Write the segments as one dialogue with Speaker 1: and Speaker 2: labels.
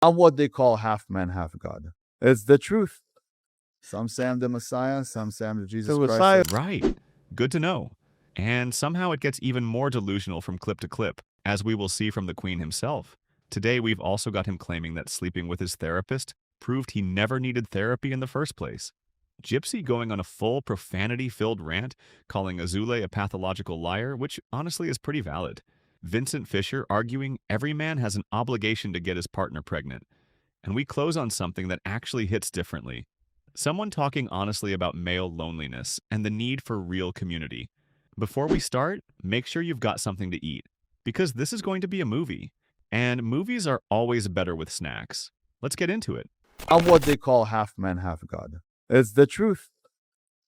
Speaker 1: I'm what they call half man, half God. It's the truth. Some say I'm the Messiah, some say I'm the Jesus Christ.
Speaker 2: Right. Good to know. And somehow it gets even more delusional from clip to clip, as we will see from the Queen himself. Today, we've also got him claiming that sleeping with his therapist proved he never needed therapy in the first place. Gypsy going on a full profanity-filled rant, calling Azoulay a pathological liar, which honestly is pretty valid. Vincent Fisher arguing every man has an obligation to get his partner pregnant. And we close on something that actually hits differently. Someone talking honestly about male loneliness and the need for real community. Before we start, make sure you've got something to eat, because this is going to be a movie, and movies are always better with snacks. Let's get into it.
Speaker 1: I'm what they call half man, half God. It's the truth.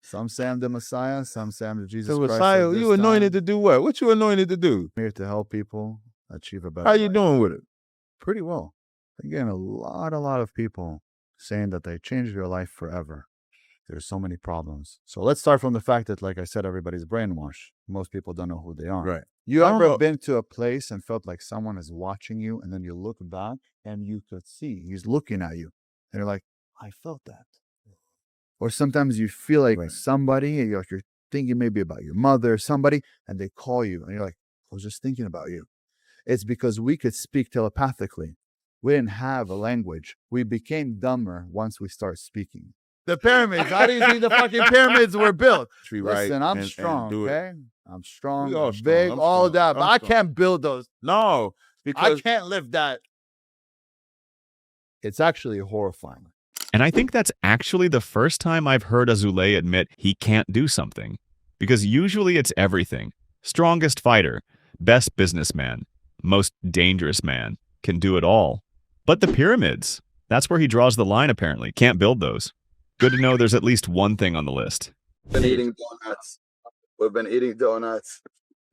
Speaker 1: Some say I'm the Messiah, some say I'm the Jesus Christ.
Speaker 3: Messiah, you anointed to do what? What you anointed to do?
Speaker 1: I'm here to help people achieve a better
Speaker 3: How you
Speaker 1: life.
Speaker 3: doing with it?
Speaker 1: Pretty well. Again, a lot of people saying that they changed their life forever. There's so many problems. So let's start from the fact that, like I said, everybody's brainwashed. Most people don't know who they are.
Speaker 3: Right.
Speaker 1: You ever been to a place and felt like someone is watching you, and then you look back and you could see he's looking at you, and you're like, I felt that. Or sometimes you feel like somebody, you're thinking maybe about your mother or somebody, and they call you, and you're like, I was just thinking about you. It's because we could speak telepathically. We didn't have a language. We became dumber once we start speaking. The pyramids. How do you think the fucking pyramids were built? Listen, I'm strong, okay? I'm strong, I'm big, all that. But I can't build those.
Speaker 3: No, because
Speaker 1: I can't lift that. It's actually horrifying.
Speaker 2: And I think that's actually the first time I've heard Azoulay admit he can't do something. Because usually it's everything. Strongest fighter, best businessman, most dangerous man, can do it all. But the pyramids, that's where he draws the line apparently. Can't build those. Good to know there's at least one thing on the list.
Speaker 1: We've been eating donuts. We've been eating donuts,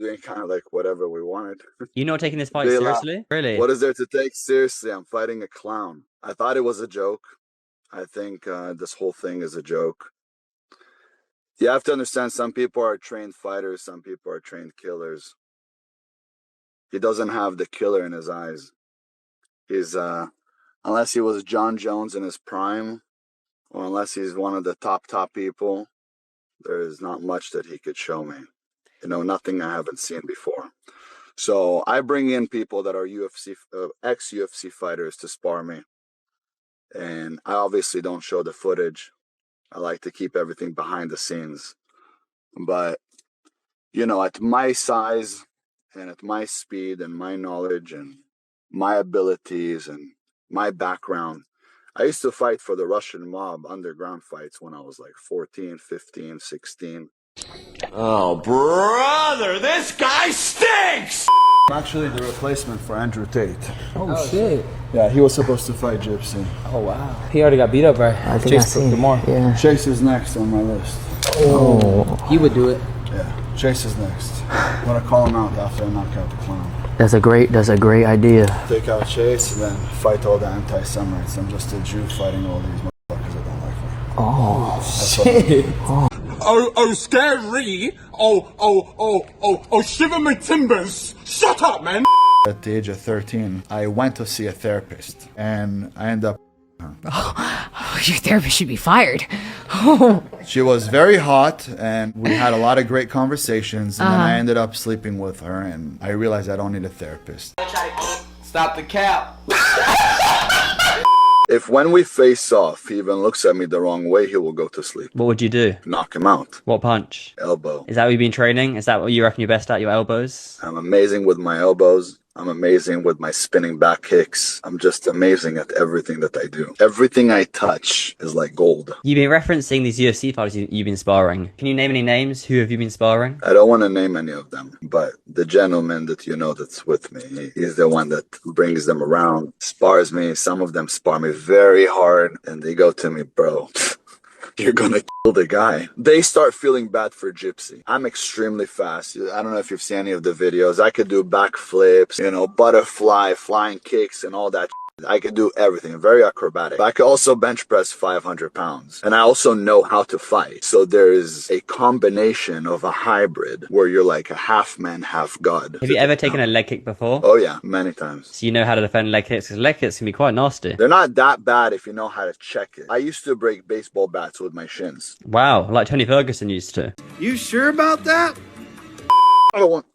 Speaker 1: doing kind of like whatever we wanted.
Speaker 4: You're not taking this fight seriously? Really?
Speaker 1: What is there to take seriously? I'm fighting a clown. I thought it was a joke. I think this whole thing is a joke. You have to understand, some people are trained fighters, some people are trained killers. He doesn't have the killer in his eyes. He's, unless he was John Jones in his prime, or unless he's one of the top people, there is not much that he could show me. You know, nothing I haven't seen before. So I bring in people that are ex-UFC fighters to spar me. And I obviously don't show the footage. I like to keep everything behind the scenes. But, you know, at my size and at my speed and my knowledge and my abilities and my background, I used to fight for the Russian mob underground fights when I was like 14, 15, 16.
Speaker 5: Oh, brother, this guy stinks!
Speaker 1: I'm actually the replacement for Andrew Tate.
Speaker 6: Oh, shit.
Speaker 1: Yeah, he was supposed to fight Gypsy.
Speaker 6: Oh, wow. He already got beat up, right?
Speaker 7: I think
Speaker 6: Chase took him more. Yeah.
Speaker 1: Chase is next on my list.
Speaker 6: Oh. He would do it.
Speaker 1: Yeah, Chase is next. I'm going to call him out after I knock out the clown.
Speaker 7: That's a great idea.
Speaker 1: Take out Chase and then fight all the anti-Semites. I'm just a Jew fighting all these motherfuckers that don't like me.
Speaker 7: Oh,
Speaker 6: shit.
Speaker 5: Oh, scary! Oh, shiver my timbers! Shut up, man!
Speaker 1: At the age of 13, I went to see a therapist, and I ended up
Speaker 8: Your therapist should be fired.
Speaker 1: She was very hot, and we had a lot of great conversations, and then I ended up sleeping with her, and I realized I don't need a therapist.
Speaker 5: Stop the cap!
Speaker 1: If when we face off, he even looks at me the wrong way, he will go to sleep.
Speaker 4: What would you do?
Speaker 1: Knock him out.
Speaker 4: What punch?
Speaker 1: Elbow.
Speaker 4: Is that what you've been training? Is that what you reckon you're best at, your elbows?
Speaker 1: I'm amazing with my elbows. I'm amazing with my spinning back kicks. I'm just amazing at everything that I do. Everything I touch is like gold.
Speaker 4: You've been referencing these UFC fighters you've been sparring. Can you name any names? Who have you been sparring?
Speaker 1: I don't want to name any of them, but the gentleman that you know that's with me, he's the one that brings them around, spars me. Some of them spar me very hard, and they go to me, bro, you're gonna kill the guy. They start feeling bad for Gypsy. I'm extremely fast. I don't know if you've seen any of the videos. I could do backflips, you know, butterfly, flying kicks, and all that. I could do everything, very acrobatic. But I could also bench press 500 pounds. And I also know how to fight. So there is a combination of a hybrid where you're like a half man, half god.
Speaker 4: Have you ever taken a leg kick before?
Speaker 1: Oh yeah, many times.
Speaker 4: So you know how to defend leg kicks, because leg kicks can be quite nasty.
Speaker 1: They're not that bad if you know how to check it. I used to break baseball bats with my shins.
Speaker 4: Wow, like Tony Ferguson used to.
Speaker 5: You sure about that?
Speaker 1: I want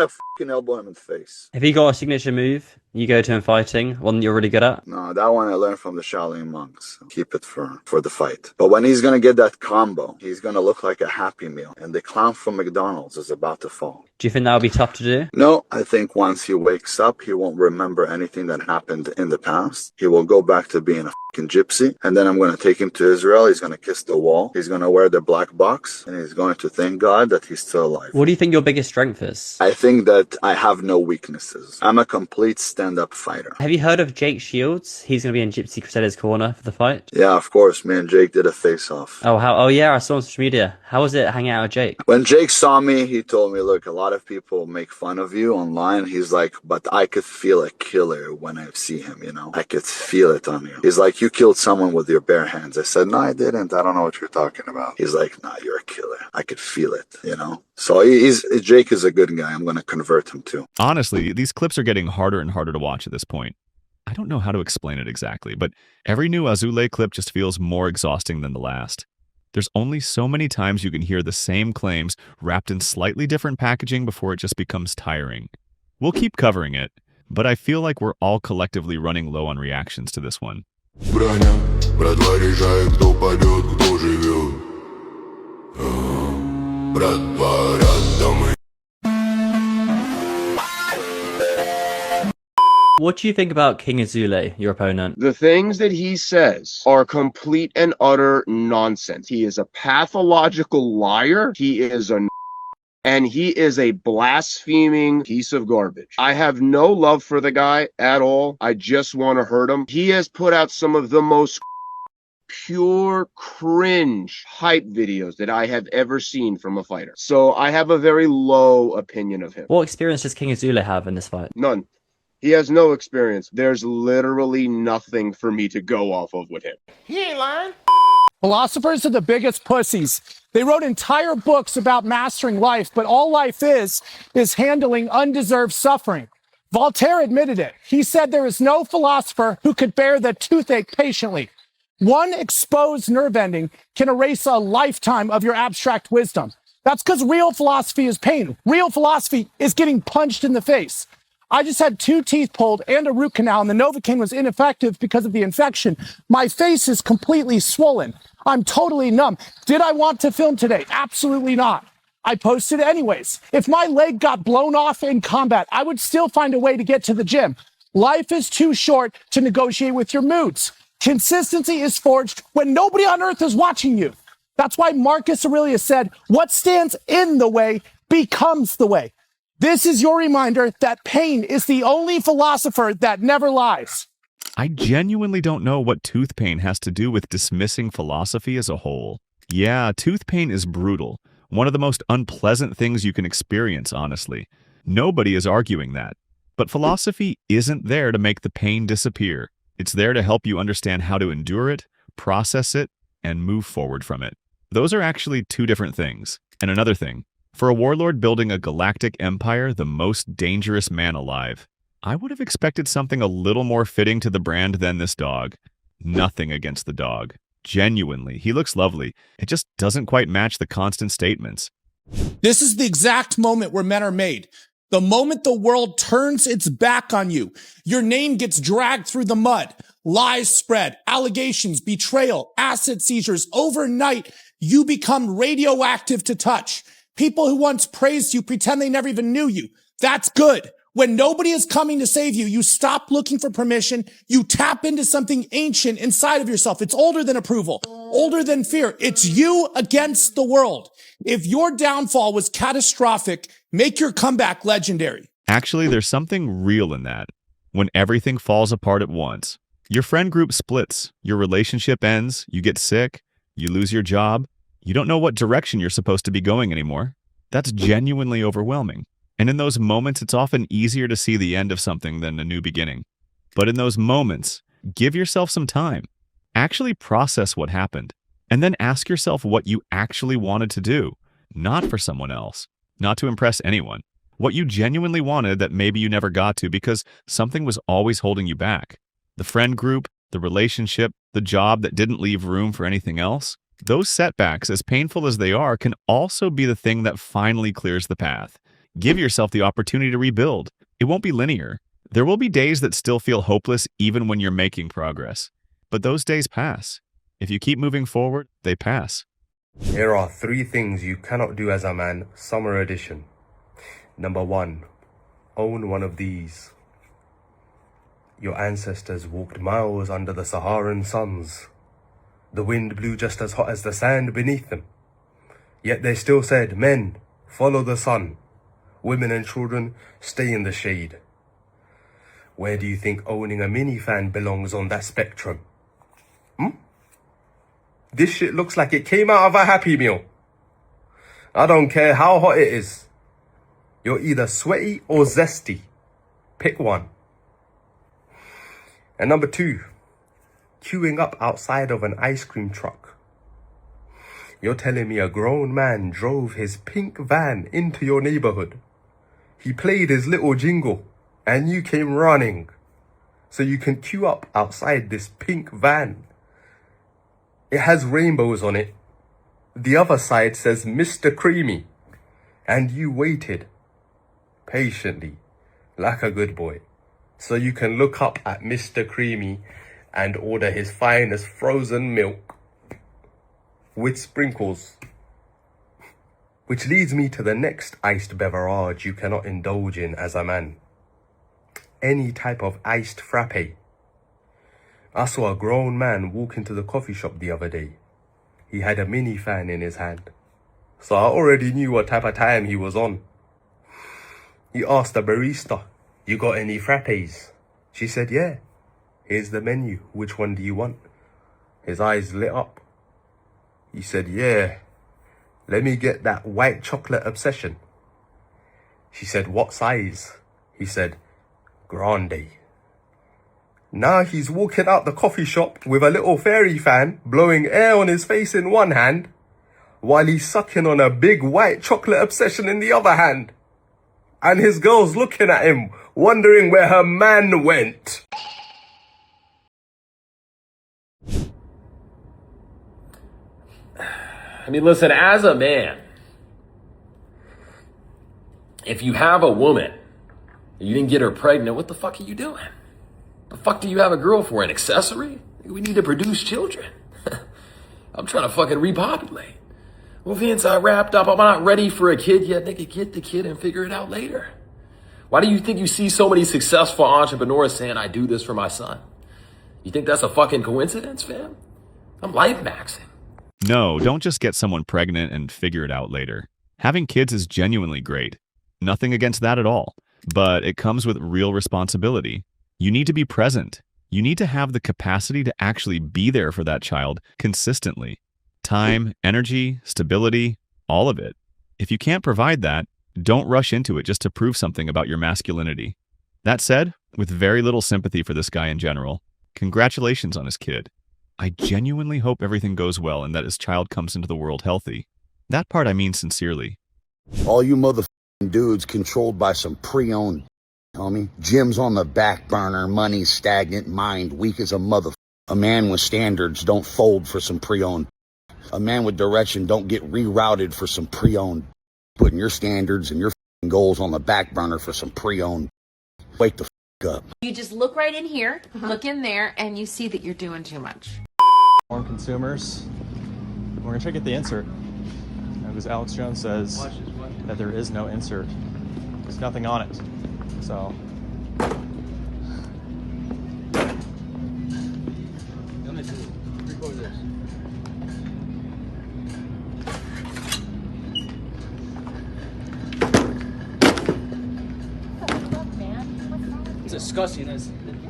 Speaker 1: to fucking elbow him in the face.
Speaker 4: Have you got a signature move you go to in fighting, one that you're really good at?
Speaker 1: No, that one I learned from the Shaolin monks. Keep it for the fight. But when he's going to get that combo, he's going to look like a Happy Meal. And the clown from McDonald's is about to fall.
Speaker 4: Do you think that'll be tough to do?
Speaker 1: No, I think once he wakes up, he won't remember anything that happened in the past. He will go back to being a fucking gypsy. And then I'm going to take him to Israel. He's going to kiss the wall. He's going to wear the black box. And he's going to thank God that he's still alive.
Speaker 4: What do you think your biggest strength is?
Speaker 1: I think that I have no weaknesses. I'm a complete stand-up fighter.
Speaker 4: Have you heard of Jake Shields? He's going to be in Gypsy Crusader's corner for the fight.
Speaker 1: Yeah, of course. Me and Jake did a face-off.
Speaker 4: Oh yeah, I saw on social media. How was it hanging out with Jake?
Speaker 1: When Jake saw me, he told me, look, a lot of people make fun of you online. He's like, but I could feel a killer when I see him, you know? I could feel it on you. He's like, you killed someone with your bare hands. I said, no, I didn't. I don't know what you're talking about. He's like, nah, you're a killer. I could feel it, you know? So Jake is a good guy. I'm going to convert him too.
Speaker 2: Honestly, these clips are getting harder and harder to watch at this point. I don't know how to explain it exactly, but every new Azoulay clip just feels more exhausting than the last. There's only so many times you can hear the same claims wrapped in slightly different packaging before it just becomes tiring. We'll keep covering it, but I feel like we're all collectively running low on reactions to this one.
Speaker 4: What do you think about King Azoulay, your opponent?
Speaker 9: The things that he says are complete and utter nonsense. He is a pathological liar. He is and he is a blaspheming piece of garbage. I have no love for the guy at all. I just want to hurt him. He has put out some of the most pure cringe hype videos that I have ever seen from a fighter. So I have a very low opinion of him.
Speaker 4: What experience does King Azoulay have in this fight?
Speaker 9: None. He has no experience. There's literally nothing for me to go off of with him.
Speaker 5: He ain't lying.
Speaker 10: Philosophers are the biggest pussies. They wrote entire books about mastering life, but all life is handling undeserved suffering. Voltaire admitted it. He said there is no philosopher who could bear the toothache patiently. One exposed nerve ending can erase a lifetime of your abstract wisdom. That's because real philosophy is pain. Real philosophy is getting punched in the face. I just had 2 teeth pulled and a root canal, and the Novocaine was ineffective because of the infection. My face is completely swollen. I'm totally numb. Did I want to film today? Absolutely not. I posted anyways. If my leg got blown off in combat, I would still find a way to get to the gym. Life is too short to negotiate with your moods. Consistency is forged when nobody on earth is watching you. That's why Marcus Aurelius said, what stands in the way becomes the way. This is your reminder that pain is the only philosopher that never lies.
Speaker 2: I genuinely don't know what tooth pain has to do with dismissing philosophy as a whole. Yeah, tooth pain is brutal. One of the most unpleasant things you can experience, honestly. Nobody is arguing that. But philosophy isn't there to make the pain disappear. It's there to help you understand how to endure it, process it, and move forward from it. Those are actually 2 different things. And another thing, for a warlord building a galactic empire, the most dangerous man alive, I would have expected something a little more fitting to the brand than this dog. Nothing against the dog. Genuinely, he looks lovely. It just doesn't quite match the constant statements.
Speaker 10: This is the exact moment where men are made. The moment the world turns its back on you, your name gets dragged through the mud. Lies spread, allegations, betrayal, asset seizures. Overnight, you become radioactive to touch. People who once praised you pretend they never even knew you. That's good. When nobody is coming to save you, you stop looking for permission. You tap into something ancient inside of yourself. It's older than approval, older than fear. It's you against the world. If your downfall was catastrophic, make your comeback legendary.
Speaker 2: Actually, there's something real in that. When everything falls apart at once, your friend group splits, your relationship ends, you get sick, you lose your job, you don't know what direction you're supposed to be going anymore. That's genuinely overwhelming. And in those moments, it's often easier to see the end of something than a new beginning. But in those moments, give yourself some time. Actually process what happened. And then ask yourself what you actually wanted to do. Not for someone else. Not to impress anyone. What you genuinely wanted that maybe you never got to because something was always holding you back. The friend group, the relationship, the job that didn't leave room for anything else. Those setbacks, as painful as they are, can also be the thing that finally clears the path. Give yourself the opportunity to rebuild. It won't be linear. There will be days that still feel hopeless even when you're making progress. But those days pass. If you keep moving forward, they pass.
Speaker 11: Here are 3 things you cannot do as a man, summer edition. Number 1, own one of these. Your ancestors walked miles under the Saharan suns. The wind blew just as hot as the sand beneath them. Yet they still said, men, follow the sun. Women and children, stay in the shade. Where do you think owning a minifan belongs on that spectrum? This shit looks like it came out of a Happy Meal. I don't care how hot it is. You're either sweaty or zesty. Pick one. And number 2, queuing up outside of an ice cream truck. You're telling me a grown man drove his pink van into your neighborhood. He played his little jingle and you came running so you can queue up outside this pink van. It has rainbows on it. The other side says Mr. Creamy. And you waited patiently, like a good boy, so you can look up at Mr. Creamy and order his finest frozen milk with sprinkles. Which leads me to the next iced beverage you cannot indulge in as a man. Any type of iced frappe. I saw a grown man walk into the coffee shop the other day. He had a mini fan in his hand, so I already knew what type of time he was on. He asked the barista, you got any frappes? She said, yeah. Here's the menu. Which one do you want? His eyes lit up. He said, yeah. Let me get that white chocolate obsession. She said, what size? He said, grande. Now he's walking out the coffee shop with a little fairy fan, blowing air on his face in one hand, while he's sucking on a big white chocolate obsession in the other hand. And his girl's looking at him, wondering where her man went.
Speaker 12: I mean, listen, as a man, if you have a woman, you didn't get her pregnant, what the fuck are you doing? The fuck do you have a girl for? An accessory? We need to produce children. I'm trying to fucking repopulate. Well, Vince, I wrapped up. I'm not ready for a kid yet. Nigga, get the kid and figure it out later. Why do you think you see so many successful entrepreneurs saying, I do this for my son? You think that's a fucking coincidence, fam? I'm life maxing.
Speaker 2: No, don't just get someone pregnant and figure it out later. Having kids is genuinely great. Nothing against that at all. But it comes with real responsibility. You need to be present. You need to have the capacity to actually be there for that child consistently. Time, energy, stability, all of it. If you can't provide that, don't rush into it just to prove something about your masculinity. That said, with very little sympathy for this guy in general, congratulations on his kid. I genuinely hope everything goes well and that his child comes into the world healthy. That part I mean sincerely.
Speaker 13: All you motherfucking dudes controlled by some pre-owned, homie. Gym's on the back burner, money's stagnant, mind weak as a mother. A man with standards don't fold for some pre-owned. A man with direction don't get rerouted for some pre-owned. Putting your standards and your goals on the back burner for some pre-owned. Wake the up.
Speaker 14: You just look right in here, look in there, and you see that you're doing too much.
Speaker 15: Inform consumers. We're gonna try to get the insert. Because Alex Jones says that there is no insert. There's nothing on it. So.
Speaker 6: It's disgusting.
Speaker 16: That's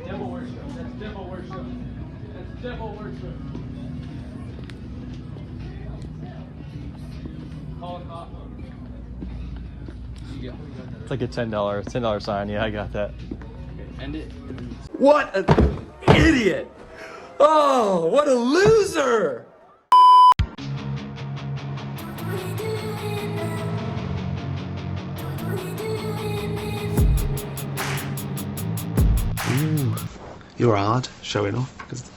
Speaker 16: devil worship. That's devil worship. That's devil worship. Call it off.
Speaker 15: It's like a $10 sign. Yeah, I got that.
Speaker 6: End it.
Speaker 16: What an idiot! Oh, what a loser!
Speaker 17: Ooh, you're hard showing off. Cause...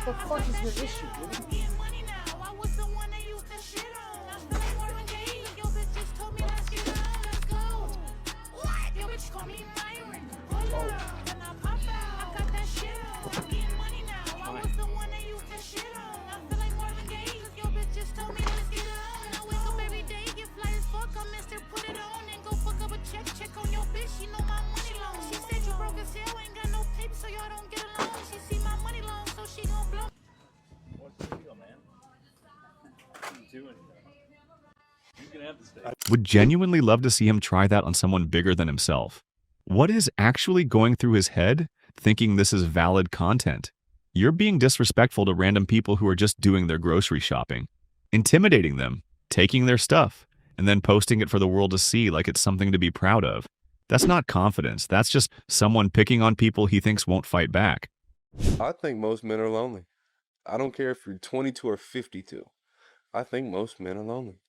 Speaker 5: What the fuck is your issue, dude?
Speaker 2: Would genuinely love to see him try that on someone bigger than himself. What is actually going through his head thinking this is valid content? You're being disrespectful to random people who are just doing their grocery shopping, intimidating them, taking their stuff, and then posting it for the world to see like it's something to be proud of. That's not confidence. That's just someone picking on people he thinks won't fight back.
Speaker 3: I think most men are lonely. I don't care if you're 22 or 52. I think most men are lonely.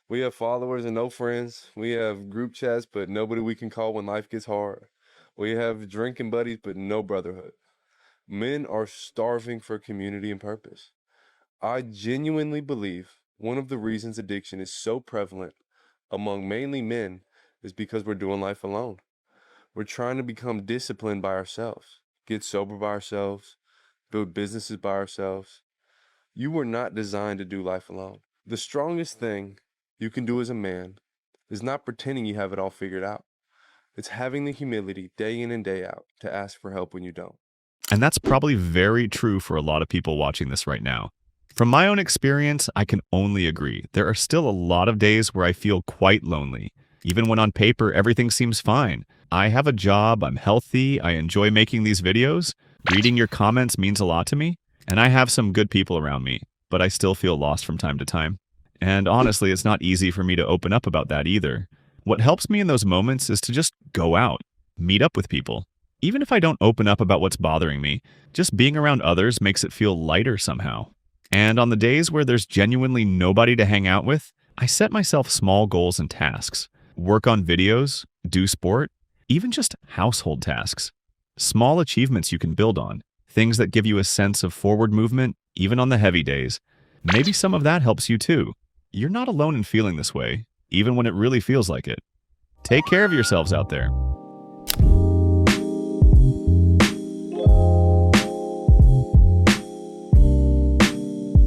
Speaker 3: We have followers and no friends. We have group chats, but nobody we can call when life gets hard. We have drinking buddies, but no brotherhood. Men are starving for community and purpose. I genuinely believe one of the reasons addiction is so prevalent among mainly men is because we're doing life alone. We're trying to become disciplined by ourselves, get sober by ourselves, build businesses by ourselves. You were not designed to do life alone. The strongest thing you can do as a man is not pretending you have it all figured out. It's having the humility day in and day out to ask for help when you don't.
Speaker 2: And that's probably very true for a lot of people watching this right now. From my own experience, I can only agree. There are still a lot of days where I feel quite lonely. Even when on paper, everything seems fine. I have a job, I'm healthy, I enjoy making these videos. Reading your comments means a lot to me. And I have some good people around me, but I still feel lost from time to time. And honestly, it's not easy for me to open up about that either. What helps me in those moments is to just go out, meet up with people. Even if I don't open up about what's bothering me, just being around others makes it feel lighter somehow. And on the days where there's genuinely nobody to hang out with, I set myself small goals and tasks. Work on videos, do sport, even just household tasks. Small achievements you can build on, things that give you a sense of forward movement, even on the heavy days. Maybe some of that helps you too. You're not alone in feeling this way, even when it really feels like it. Take care of yourselves out there.